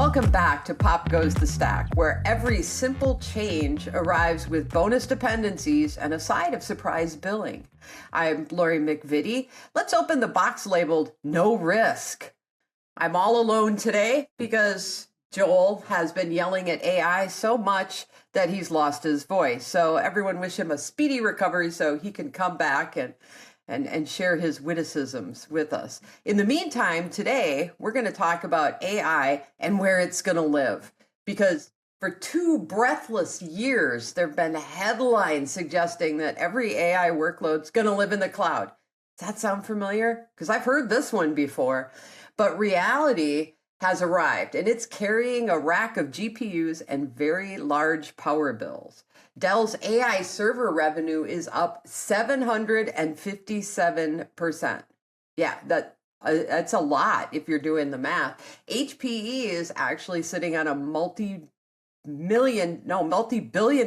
Welcome back to Pop Goes the Stack, where every simple change arrives with bonus dependencies and a side of surprise billing. I'm Lori MacVittie. Let's open the box labeled No Risk. I'm all alone today because Joel has been yelling at AI so much that he's lost his voice. So everyone wish him a speedy recovery so he can come back and share his witticisms with us. In the meantime, today, we're going to talk about AI and where it's going to live. Because for 2 breathless years, there have been headlines suggesting that every AI workload is going to live in the cloud. Does that sound familiar? Because I've heard this one before. But reality has arrived, and it's carrying a rack of GPUs and very large power bills. Dell's AI server revenue is up 757%. Yeah, that's a lot if you're doing the math. HPE is actually sitting on a multi-billion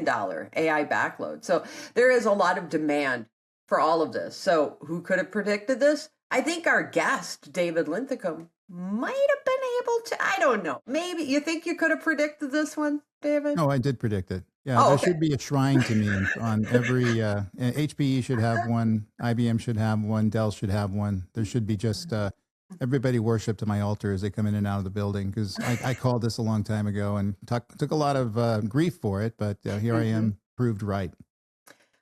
dollar AI backload. So there is a lot of demand for all of this. So who could have predicted this? I think our guest, David Linthicum, might have been able to. I don't know. Maybe you think you could have predicted this one, David? No, I did predict it. Yeah, there should be a shrine to me on every, HPE should have one, IBM should have one, Dell should have one. There should be just everybody worship to my altar as they come in and out of the building, because I called this a long time ago and took a lot of grief for it, but here I am, proved right.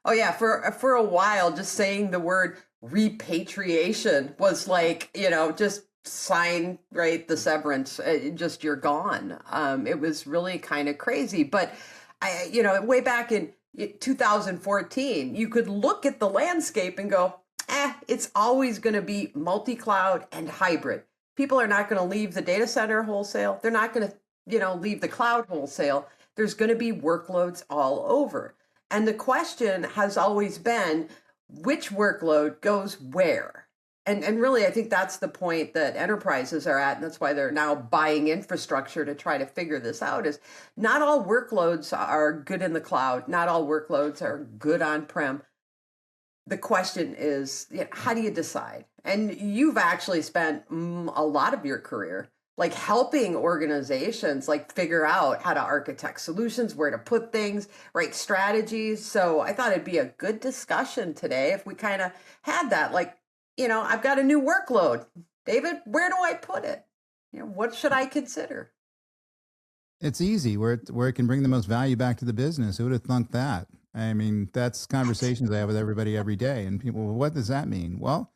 Oh yeah, for a while, just saying the word repatriation was like, just sign, right, the severance, just you're gone. It was really kind of crazy. But way back in 2014, you could look at the landscape and go, it's always going to be multi-cloud and hybrid. People are not going to leave the data center wholesale. They're not going to, leave the cloud wholesale. There's going to be workloads all over. And the question has always been, which workload goes where? And really, I think that's the point that enterprises are at, and that's why they're now buying infrastructure to try to figure this out, is not all workloads are good in the cloud. Not all workloads are good on-prem. The question is, how do you decide? And you've actually spent a lot of your career like helping organizations like figure out how to architect solutions, where to put things, right, strategies. So I thought it'd be a good discussion today if we kind of had that, like, I've got a new workload. David, where do I put it? What should I consider? It's easy where it can bring the most value back to the business. Who would have thunk that? I mean, that's conversations I have with everybody every day. And people, well, what does that mean? Well,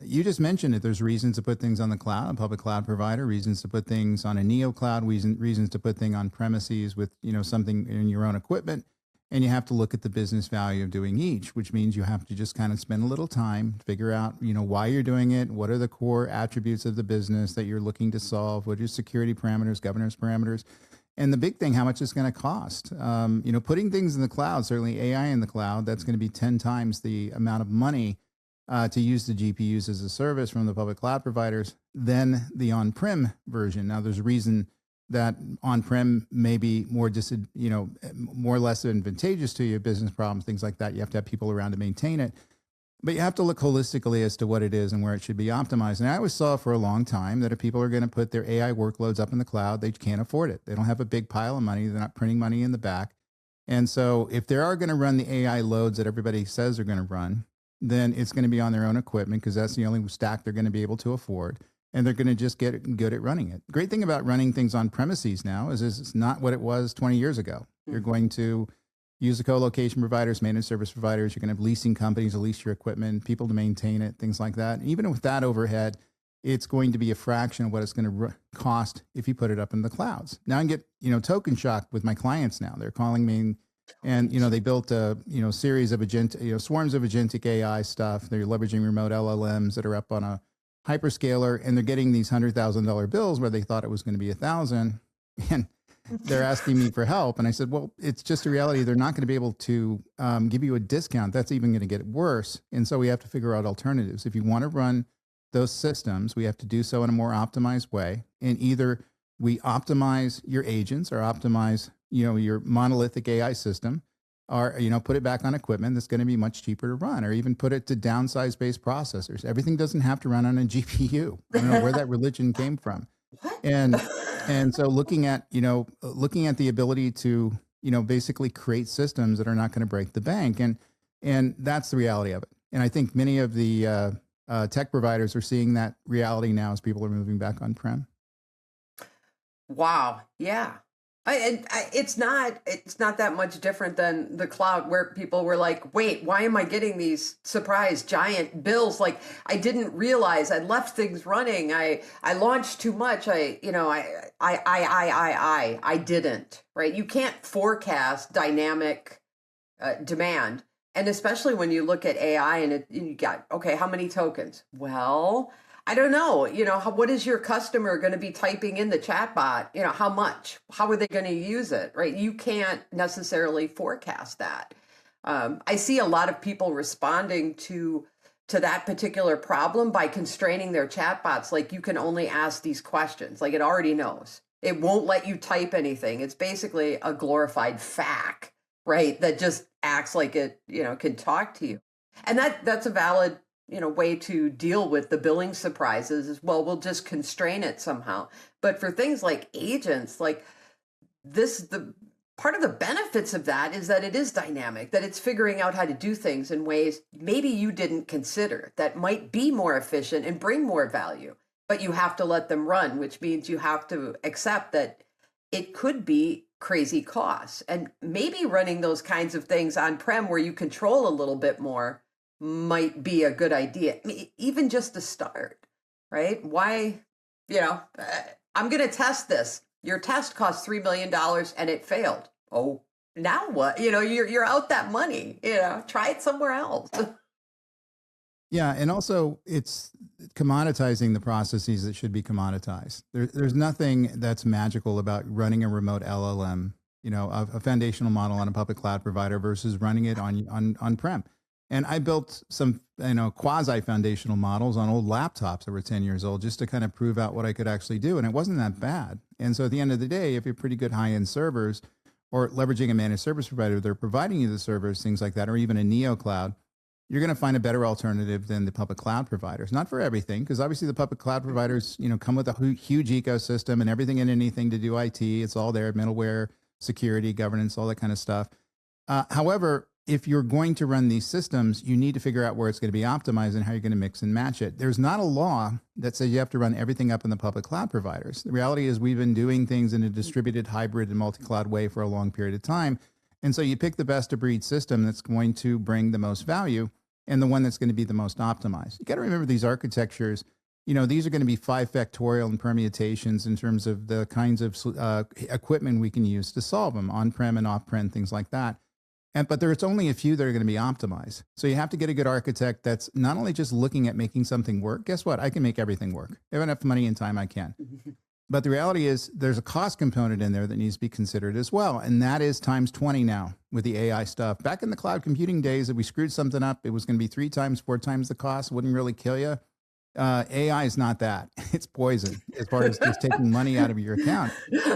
you just mentioned it. There's reasons to put things on the cloud, a public cloud provider, reasons to put things on a neocloud, reasons to put things on premises with, something in your own equipment. And you have to look at the business value of doing each, which means you have to just kind of spend a little time, figure out, why you're doing it. What are the core attributes of the business that you're looking to solve? What are your security parameters, governance parameters? And the big thing, how much it's going to cost. Putting things in the cloud, certainly AI in the cloud, that's going to be 10 times the amount of money to use the GPUs as a service from the public cloud providers than the on-prem version. Now, there's a reason that on-prem may be more more or less advantageous to your business problems, things like that. You have to have people around to maintain it. But you have to look holistically as to what it is and where it should be optimized. And I always saw for a long time that if people are going to put their AI workloads up in the cloud, they can't afford it. They don't have a big pile of money. They're not printing money in the back. And so if they are going to run the AI loads that everybody says they're going to run, then it's going to be on their own equipment, because that's the only stack they're going to be able to afford. And they're going to just get good at running it. Great thing about running things on premises now is it's not what it was 20 years ago. You're going to use the co-location providers, managed service providers. You're going to have leasing companies to lease your equipment, people to maintain it, things like that. And even with that overhead, it's going to be a fraction of what it's going to cost if you put it up in the clouds. Now I can get, token shock with my clients now. They're calling me and, they built a, series of swarms of agentic AI stuff. They're leveraging remote LLMs that are up on a hyperscaler, and they're getting these $100,000 bills where they thought it was going to be $1,000, and they're asking me for help. And I said, well, it's just a reality. They're not going to be able to give you a discount. That's even going to get worse. And so we have to figure out alternatives. If you want to run those systems, we have to do so in a more optimized way. And either we optimize your agents or optimize, your monolithic AI system, or, put it back on equipment that's going to be much cheaper to run, or even put it to downsize-based processors. Everything doesn't have to run on a GPU. I don't know where that religion came from. And And so looking at the ability to, basically create systems that are not going to break the bank. And that's the reality of it. And I think many of the tech providers are seeing that reality now as people are moving back on-prem. Wow. Yeah. It's not that much different than the cloud, where people were like, wait, why am I getting these surprise giant bills? Like, I didn't realize I left things running. I launched too much. I didn't, right? You can't forecast dynamic demand. And especially when you look at AI and you got, okay, how many tokens? Well, I don't know. What is your customer going to be typing in the chatbot? How much? How are they going to use it? Right? You can't necessarily forecast that. I see a lot of people responding to that particular problem by constraining their chatbots. Like, you can only ask these questions. Like, it already knows. It won't let you type anything. It's basically a glorified FAQ, right? That just acts like it, can talk to you. And that's a valid way to deal with the billing surprises. Is, well, we'll just constrain it somehow. But for things like agents, like this, the part of the benefits of that is that it is dynamic, that it's figuring out how to do things in ways maybe you didn't consider that might be more efficient and bring more value. But you have to let them run, which means you have to accept that it could be crazy costs. And maybe running those kinds of things on-prem where you control a little bit more might be a good idea, even just to start, right? Why, I'm going to test this. Your test cost $3 million and it failed. Oh, now what? You're out that money, try it somewhere else. Yeah. And also it's commoditizing the processes that should be commoditized. There's nothing that's magical about running a remote LLM, a foundational model on a public cloud provider versus running it on-prem. And I built some, quasi foundational models on old laptops that were 10 years old just to kind of prove out what I could actually do. And it wasn't that bad. And so at the end of the day, if you're pretty good high-end servers or leveraging a managed service provider, they're providing you the servers, things like that, or even a neocloud, you're going to find a better alternative than the public cloud providers. Not for everything, because obviously the public cloud providers, come with a huge ecosystem and everything and anything to do IT. It's all there, middleware, security, governance, all that kind of stuff. However, if you're going to run these systems, you need to figure out where it's going to be optimized and how you're going to mix and match it. There's not a law that says you have to run everything up in the public cloud providers. The reality is we've been doing things in a distributed, hybrid, and multi-cloud way for a long period of time. And so you pick the best of breed system that's going to bring the most value and the one that's going to be the most optimized. You got to remember these architectures, these are going to be 5 factorial and permutations in terms of the kinds of equipment we can use to solve them, on-prem and off-prem, things like that. But there's only a few that are going to be optimized. So you have to get a good architect that's not only just looking at making something work. Guess what? I can make everything work. If I have enough money and time, I can. But the reality is there's a cost component in there that needs to be considered as well. And that is times 20 now with the AI stuff. Back in the cloud computing days, if we screwed something up, it was going to be 3 times, 4 times the cost. Wouldn't really kill you. AI is not that. It's poison as far as just taking money out of your account.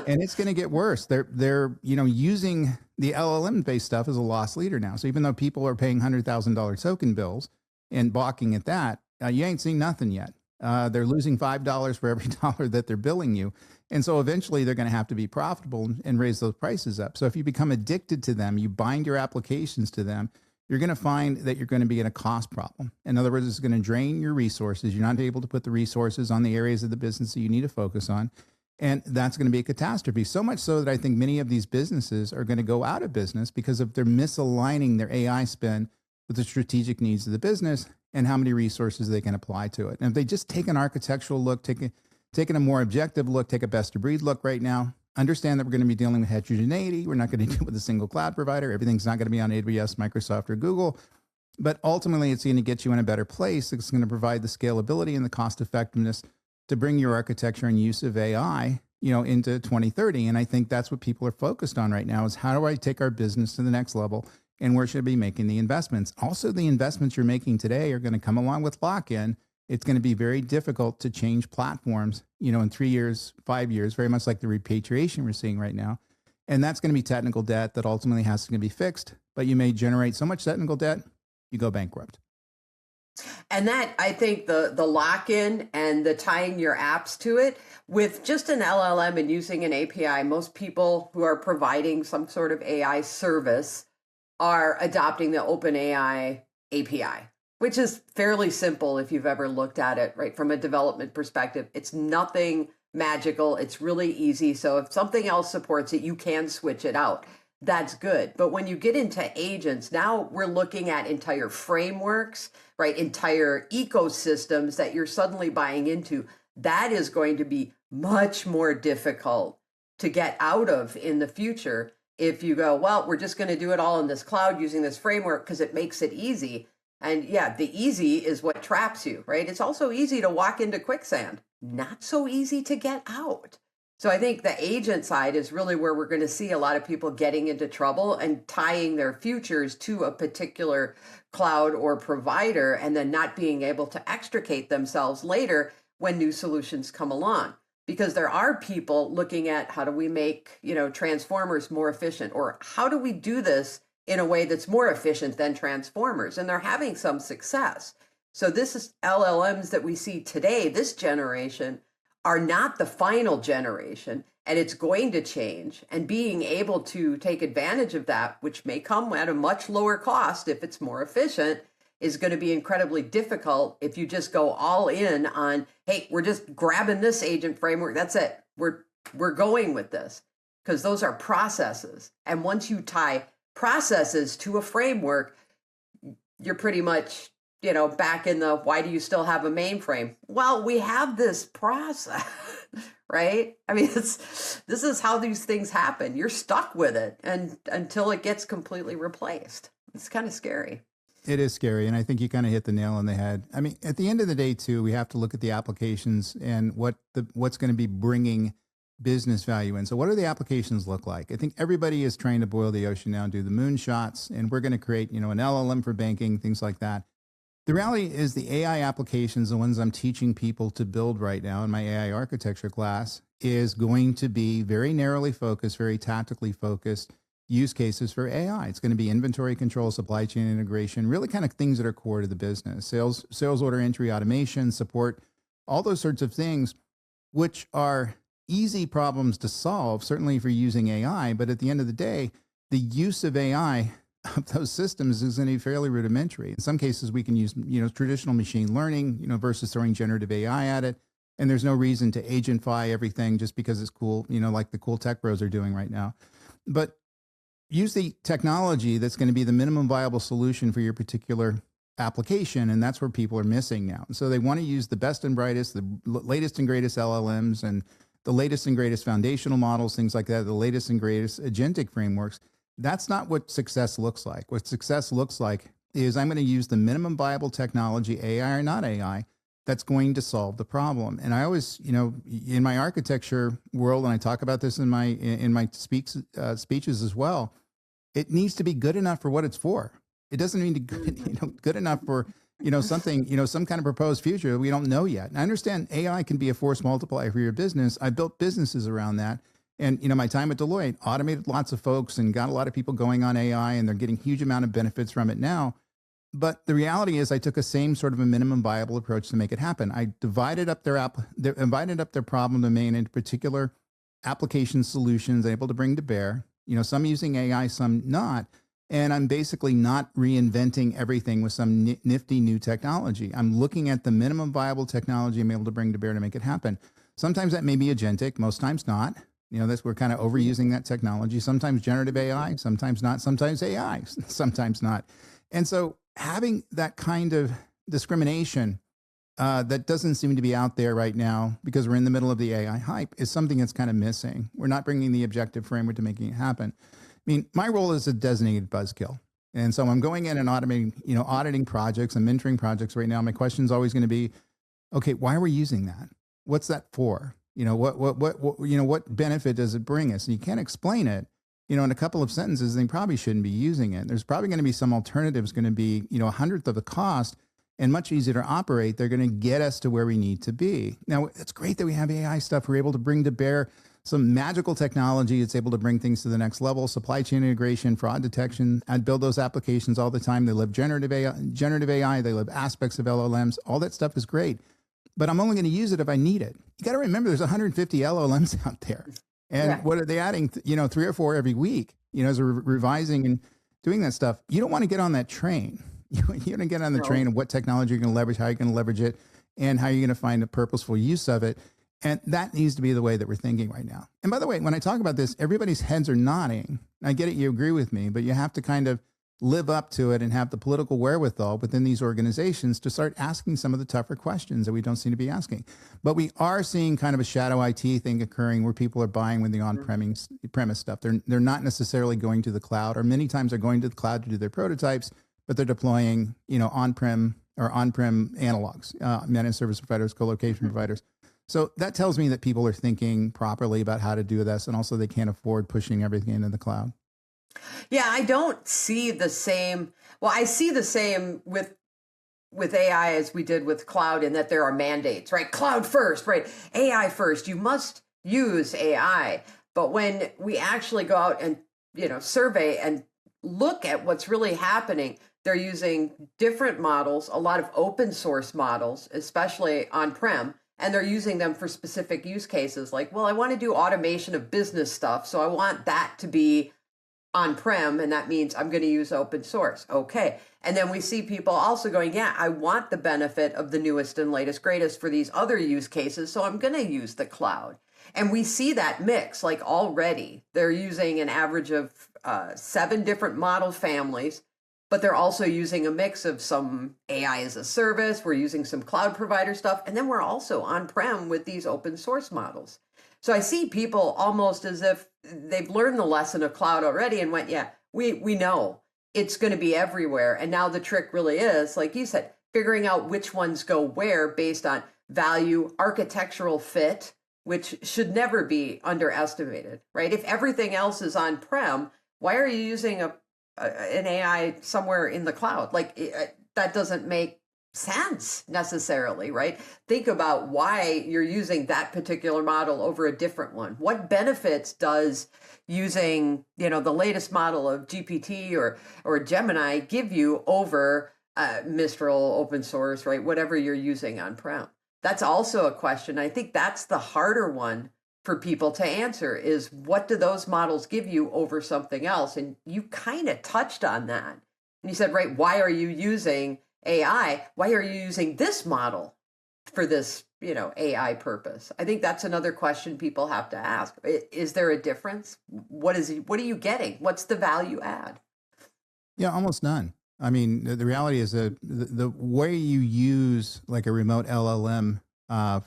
And it's going to get worse. They're using the LLM based stuff as a loss leader now. So even though people are paying $100,000 token bills and balking at that, you ain't seen nothing yet. They're losing $5 for every dollar that they're billing you. And so eventually they're going to have to be profitable and raise those prices up. So if you become addicted to them, you bind your applications to them, you're going to find that you're going to be in a cost problem. In other words, it's going to drain your resources. You're not able to put the resources on the areas of the business that you need to focus on. And that's going to be a catastrophe. So much so that I think many of these businesses are going to go out of business because of their misaligning their AI spend with the strategic needs of the business and how many resources they can apply to it. And if they just take an architectural look, taking a more objective look, take a best of breed look right now, understand that we're going to be dealing with heterogeneity. We're not going to deal with a single cloud provider. Everything's not going to be on AWS, Microsoft, or Google. But ultimately, it's going to get you in a better place. It's going to provide the scalability and the cost effectiveness to bring your architecture and use of AI, into 2030. And I think that's what people are focused on right now is how do I take our business to the next level and where should I be making the investments? Also, the investments you're making today are going to come along with lock-in. It's going to be very difficult to change platforms, in 3 years, 5 years, very much like the repatriation we're seeing right now. And that's going to be technical debt that ultimately has to be fixed. But you may generate so much technical debt, you go bankrupt. And that, I think the lock-in and the tying your apps to it with just an LLM and using an API, most people who are providing some sort of AI service are adopting the OpenAI API, which is fairly simple if you've ever looked at it, right? From a development perspective, it's nothing magical. It's really easy. So if something else supports it, you can switch it out. That's good. But when you get into agents, now we're looking at entire frameworks, right? Entire ecosystems that you're suddenly buying into. That is going to be much more difficult to get out of in the future if you go, well, we're just going to do it all in this cloud using this framework because it makes it easy. And yeah, the easy is what traps you, right? It's also easy to walk into quicksand, not so easy to get out. So I think the agent side is really where we're going to see a lot of people getting into trouble and tying their futures to a particular cloud or provider and then not being able to extricate themselves later when new solutions come along. Because there are people looking at how do we make, transformers more efficient, or how do we do this in a way that's more efficient than transformers? And they're having some success. So this is LLMs that we see today, this generation, are not the final generation, and it's going to change. And being able to take advantage of that, which may come at a much lower cost if it's more efficient, is going to be incredibly difficult if you just go all in on, hey, we're just grabbing this agent framework. That's it. We're going with this, because those are processes. And once you tie processes to a framework, you're pretty much, back in the, why do you still have a mainframe? Well, we have this process, right? I mean, this is how these things happen. You're stuck with it and until it gets completely replaced. It's kind of scary. It is scary. And I think you kind of hit the nail on the head. I mean, at the end of the day, too, we have to look at the applications and what's going to be bringing business value in. So what do the applications look like? I think everybody is trying to boil the ocean now and do the moonshots, and we're going to create, an LLM for banking, things like that. The reality is the AI applications, the ones I'm teaching people to build right now in my AI architecture class, is going to be very narrowly focused, very tactically focused use cases for AI. It's going to be inventory control, supply chain integration, really kind of things that are core to the business, sales order entry, automation, support, all those sorts of things, which are easy problems to solve, certainly if you're using AI. But at the end of the day, the use of AI of those systems is going to be fairly rudimentary. In some cases, we can use, traditional machine learning, versus throwing generative AI at it. And there's no reason to agentify everything just because it's cool, like the cool tech bros are doing right now. But use the technology that's going to be the minimum viable solution for your particular application. And that's where people are missing now. So they want to use the best and brightest, the latest and greatest LLMs and the latest and greatest foundational models, things like that, the latest and greatest agentic frameworks. That's not what success looks like. What success looks like is I'm going to use the minimum viable technology, AI or not AI, that's going to solve the problem. And I always, in my architecture world, and I talk about this in my speeches as well, it needs to be good enough for what it's for. It doesn't mean to good enough for something, some kind of proposed future that we don't know yet. And I understand AI can be a force multiplier for your business. I built businesses around that. And, my time at Deloitte, automated lots of folks and got a lot of people going on AI, and they're getting huge amount of benefits from it now. But the reality is I took a same sort of a minimum viable approach to make it happen. I divided up their problem domain into particular application solutions able to bring to bear, some using AI, some not. And I'm basically not reinventing everything with some nifty new technology. I'm looking at the minimum viable technology I'm able to bring to bear to make it happen. Sometimes that may be agentic, most times not. We're kind of overusing that technology. Sometimes generative AI, sometimes not. Sometimes AI, sometimes not. And so having that kind of discrimination that doesn't seem to be out there right now because we're in the middle of the AI hype is something that's kind of missing. We're not bringing the objective framework to making it happen. I mean, my role is a designated buzzkill. And so I'm going in and auditing projects and mentoring projects right now. My question is always going to be, okay, why are we using that? What's that for? What benefit does it bring us? And you can't explain it, in a couple of sentences. They probably shouldn't be using it. There's probably going to be some alternatives going to be, a hundredth of the cost and much easier to operate. They're going to get us to where we need to be. Now, it's great that we have AI stuff. We're able to bring to bear some magical technology. It's able to bring things to the next level, supply chain integration, fraud detection. I build those applications all the time. They love generative AI, they love aspects of LLMs. All that stuff is great, but I'm only going to use it if I need it. You got to remember there's 150 LLMs out there. And what are they adding? 3 or 4 every week, as they're revising and doing that stuff. You don't want to get on that train. You don't get on the train of what technology you're going to leverage, how you're going to leverage it, and how you're going to find a purposeful use of it. And that needs to be the way that we're thinking right now. And by the way, when I talk about this, everybody's heads are nodding. I get it, you agree with me, but you have to kind of live up to it and have the political wherewithal within these organizations to start asking some of the tougher questions that we don't seem to be asking. But we are seeing kind of a shadow IT thing occurring where people are buying with the on-premise stuff. They're not necessarily going to the cloud, or many times they're going to the cloud to do their prototypes, but they're deploying, on-prem analogs, managed service providers, co-location providers. So that tells me that people are thinking properly about how to do this, and also they can't afford pushing everything into the cloud. Yeah, I don't see the same. Well, I see the same with AI as we did with cloud, in that there are mandates, right? Cloud first, right? AI first. You must use AI. But when we actually go out and, survey and look at what's really happening, they're using different models, a lot of open source models, especially on-prem, and they're using them for specific use cases. Like, well, I want to do automation of business stuff, so I want that to be on-prem, and that means I'm going to use open source. Okay. And then we see people also going, yeah, I want the benefit of the newest and latest, greatest for these other use cases, so I'm going to use the cloud. And we see that mix, like already. They're using an average of 7 different model families, but they're also using a mix of some AI as a service. We're using some cloud provider stuff, and then we're also on-prem with these open source models. So I see people almost as if they've learned the lesson of cloud already and went, yeah, we know it's going to be everywhere. And now the trick really is, like you said, figuring out which ones go where based on value, architectural fit, which should never be underestimated, right? If everything else is on-prem, why are you using an AI somewhere in the cloud? Like that doesn't make sense necessarily, right? Think about why you're using that particular model over a different one. What benefits does using, the latest model of GPT or Gemini give you over Mistral, open source, right? Whatever you're using on-prem. That's also a question. I think that's the harder one for people to answer, is what do those models give you over something else? And you kind of touched on that. And you said, right, why are you using AI? Why are you using this model for this, AI purpose? I think that's another question people have to ask. Is there a difference? What are you getting? What's the value add? Yeah, almost none. I mean, the reality is that the way you use like a remote LLM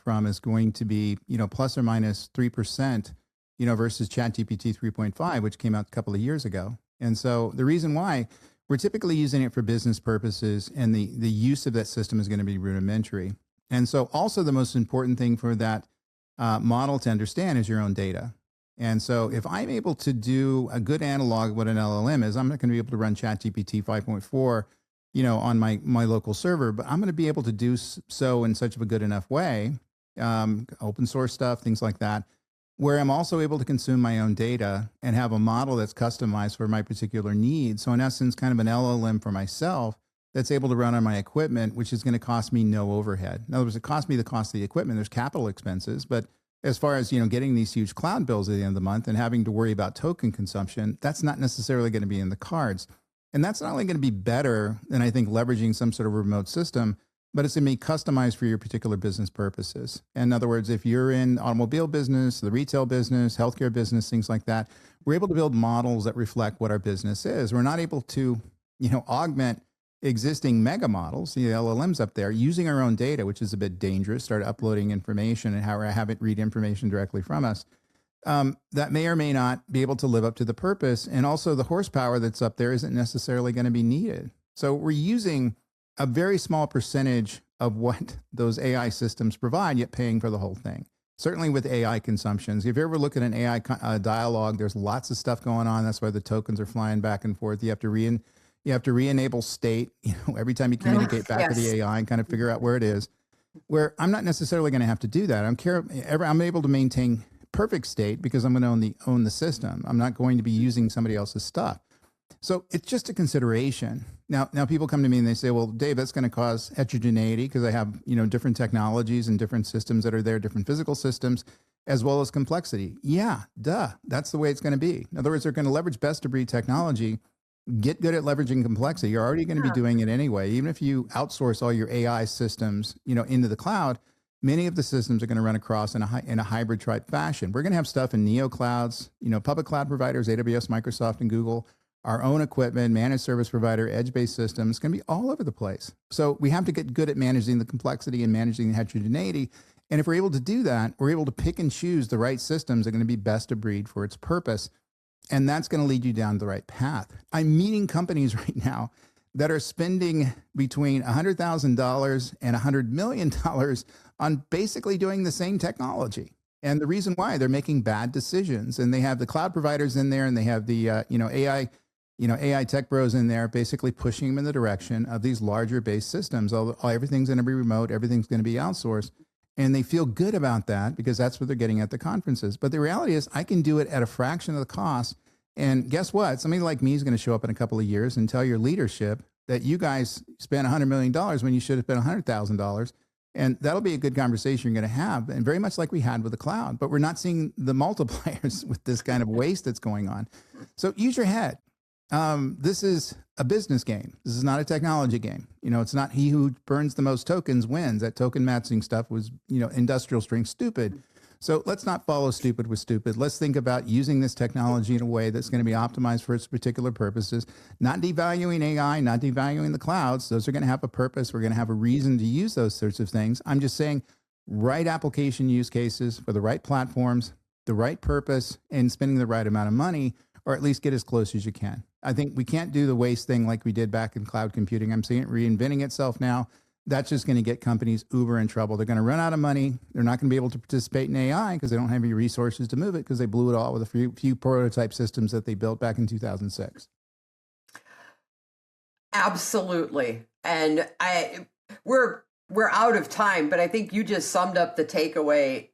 from is going to be, plus or minus 3%, versus ChatGPT 3.5, which came out a couple of years ago. And so the reason why we're typically using it for business purposes, and the use of that system is going to be rudimentary. And so also the most important thing for that model to understand is your own data. And so if I'm able to do a good analog of what an LLM is, I'm not going to be able to run ChatGPT 5.4, on my local server, but I'm going to be able to do so in such a good enough way, open source stuff, things like that, where I'm also able to consume my own data and have a model that's customized for my particular needs. So in essence, kind of an LLM for myself that's able to run on my equipment, which is going to cost me no overhead. In other words, it costs me the cost of the equipment. There's capital expenses, but as far as, getting these huge cloud bills at the end of the month and having to worry about token consumption, that's not necessarily going to be in the cards. And that's not only going to be better than, I think, leveraging some sort of remote system, but it's going to be customized for your particular business purposes. In other words, if you're in automobile business, the retail business, healthcare business, things like that, we're able to build models that reflect what our business is. We're not able to, augment existing mega models, the LLMs up there, using our own data, which is a bit dangerous, start uploading information and have it read information directly from us. That may or may not be able to live up to the purpose. And also the horsepower that's up there isn't necessarily going to be needed. So we're using a very small percentage of what those AI systems provide, yet paying for the whole thing. Certainly with AI consumptions. If you ever look at an AI dialogue, there's lots of stuff going on. That's why the tokens are flying back and forth. You have to re-enable state, every time you communicate back to the AI and kind of figure out where it is. Where I'm not necessarily going to have to do that. I'm able to maintain perfect state because I'm going to own the system. I'm not going to be using somebody else's stuff. So it's just a consideration. Now people come to me and they say, well, Dave, that's going to cause heterogeneity because I have, different technologies and different systems that are there, different physical systems, as well as complexity. Yeah, duh. That's the way it's going to be. In other words, they're going to leverage best of breed technology. Get good at leveraging complexity. You're already going to be doing it anyway. Even if you outsource all your AI systems, into the cloud, many of the systems are going to run across in a hybrid type fashion. We're going to have stuff in neoclouds, public cloud providers, AWS, Microsoft, and Google, our own equipment, managed service provider, edge-based systems. It's going to be all over the place. So we have to get good at managing the complexity and managing the heterogeneity. And if we're able to do that, we're able to pick and choose the right systems that are going to be best of breed for its purpose. And that's going to lead you down the right path. I'm meeting companies right now that are spending between $100,000 and $100 million on basically doing the same technology. And the reason why, they're making bad decisions. And they have the cloud providers in there, and they have the AI tech bros in there, basically pushing them in the direction of these larger based systems. Everything's going to be remote, everything's going to be outsourced. And they feel good about that because that's what they're getting at the conferences. But the reality is I can do it at a fraction of the cost. And guess what? Somebody like me is going to show up in a couple of years and tell your leadership that you guys spent $100 million when you should have spent $100,000. And that'll be a good conversation you're going to have. And very much like we had with the cloud, but we're not seeing the multipliers with this kind of waste that's going on. So use your head. This is a business game. This is not a technology game. It's not he who burns the most tokens wins. That token matching stuff was, industrial strength stupid. So let's not follow stupid with stupid. Let's think about using this technology in a way that's going to be optimized for its particular purposes, not devaluing AI, not devaluing the clouds. Those are going to have a purpose. We're going to have a reason to use those sorts of things. I'm just saying right application use cases for the right platforms, the right purpose, and spending the right amount of money, or at least get as close as you can. I think we can't do the waste thing like we did back in cloud computing. I'm seeing it reinventing itself now. That's just going to get companies uber in trouble. They're going to run out of money. They're not going to be able to participate in AI because they don't have any resources to move it because they blew it all with a few prototype systems that they built back in 2006. Absolutely. And we're out of time, but I think you just summed up the takeaway.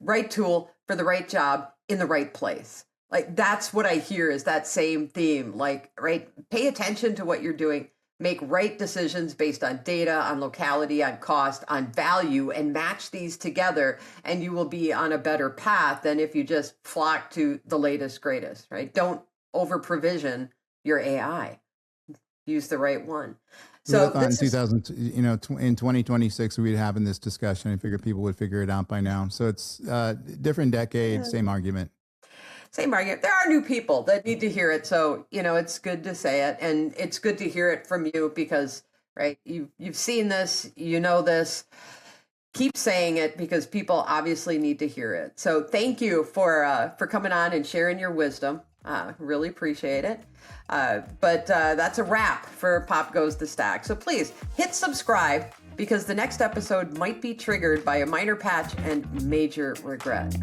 Right tool for the right job in the right place. Like that's what I hear is that same theme. Like, right, pay attention to what you're doing. Make right decisions based on data, on locality, on cost, on value, and match these together, and you will be on a better path than if you just flock to the latest, greatest, right? Don't over provision your AI. Use the right one. So in 2026, we'd having this discussion. I figured people would figure it out by now. So it's different decade, same argument. Same argument. There are new people that need to hear it. So, it's good to say it, and it's good to hear it from you because, right, you've seen this, this. Keep saying it because people obviously need to hear it. So thank you for coming on and sharing your wisdom. Really appreciate it. But that's a wrap for Pop Goes the Stack. So please hit subscribe because the next episode might be triggered by a minor patch and major regret.